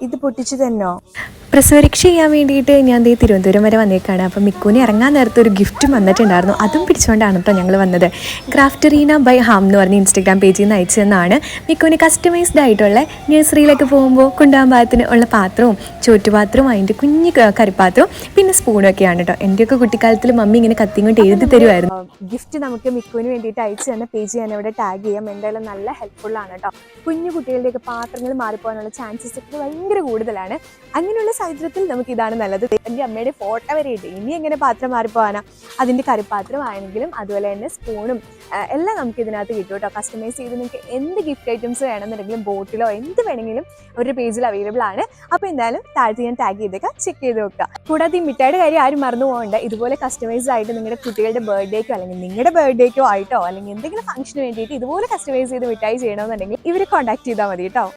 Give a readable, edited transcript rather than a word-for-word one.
ഇത് പൊട്ടിച്ചു തന്നോ? പ്രസവരക്ഷ ചെയ്യാൻ വേണ്ടിയിട്ട് ഞാൻ ദേ തിരുവനന്തപുരം വരെ വന്നേക്കാണ്. അപ്പം മിക്കുവിന് ഇറങ്ങാൻ നേരത്തെ ഒരു ഗിഫ്റ്റും വന്നിട്ടുണ്ടായിരുന്നു. അതും പിടിച്ചുകൊണ്ടാണ് കേട്ടോ ഞങ്ങൾ വന്നത്. ക്രാഫ്റ്ററീന ബൈ ഹാം എന്ന് പറഞ്ഞ ഇൻസ്റ്റഗ്രാം പേജിൽ നിന്ന് അയച്ചു തന്നാണ്. മിക്കുവിന് കസ്റ്റമൈസ്ഡ് ആയിട്ടുള്ള നഴ്സറിയിലൊക്കെ പോകുമ്പോൾ കൊണ്ടുപോകാൻ പാകത്തിന് ഉള്ള പാത്രവും ചോറ്റുപാത്രവും അതിൻ്റെ കുഞ്ഞു കറിപ്പാത്രവും പിന്നെ സ്പൂണൊക്കെയാണ് കേട്ടോ. എൻ്റെയൊക്കെ കുട്ടിക്കാലത്തിൽ മമ്മി ഇങ്ങനെ കത്തിയും കൊണ്ട് എഴുതി തരുമായിരുന്നു. ഗിഫ്റ്റ് നമുക്ക് മിക്കുവിന് വേണ്ടിയിട്ട് അയച്ചു തന്ന പേജ് ഞാൻ ഇവിടെ ടാഗ് ചെയ്യാം. എന്തായാലും നല്ല ഹെൽപ്ഫുള്ളാണ് കേട്ടോ. കുഞ്ഞു കുട്ടികളുടെയൊക്കെ പാത്രങ്ങൾ മാറിപ്പോകാനുള്ള ചാൻസസ് ഒക്കെ ഭയങ്കര കൂടുതലാണ്. അങ്ങനെയുള്ള സാഹചര്യത്തിൽ നമുക്ക് ഇതാണ് നല്ലത്. എൻ്റെ അമ്മയുടെ ഫോട്ടോ വരെ ഇട്ട് ഇനി എങ്ങനെ പാത്രം മാറിപ്പോകാനാ. അതിൻ്റെ കറിപ്പാത്രം ആണെങ്കിലും അതുപോലെ തന്നെ സ്പൂണും എല്ലാം നമുക്ക് ഇതിനകത്ത് കിട്ടും കേട്ടോ. കസ്റ്റമൈസ് ചെയ്ത് നിങ്ങൾക്ക് എന്ത് ഗിഫ്റ്റ് ഐറ്റംസ് വേണമെന്നുണ്ടെങ്കിലും ബോട്ടിലോ എന്ത് വേണമെങ്കിലും ഒരു പേജിൽ അവൈലബിൾ ആണ്. അപ്പോൾ എന്തായാലും താഴത്ത് ഞാൻ ടാഗ് ചെയ്തേക്കാം, ചെക്ക് ചെയ്ത് നോക്കുക. കൂടാതെ ഈ മിഠായിയുടെ കാര്യം ആരും മറന്നു പോകേണ്ട. ഇതുപോലെ കസ്റ്റമൈസ്ഡ് ആയിട്ട് നിങ്ങളുടെ കുട്ടികളുടെ ബർത്ത്ഡേക്കോ അല്ലെങ്കിൽ നിങ്ങളുടെ ബർത്ത്ഡേക്കോ ആയിട്ടോ അല്ലെങ്കിൽ എന്തെങ്കിലും ഫംഗ്ഷന് വേണ്ടിയിട്ട് ഇതുപോലെ കസ്റ്റമൈസ് ചെയ്ത് മിഠായി ചെയ്യണമെന്നുണ്ടെങ്കിൽ ഇവരെ കോൺടാക്ട് ചെയ്താൽ മതി കേട്ടോ.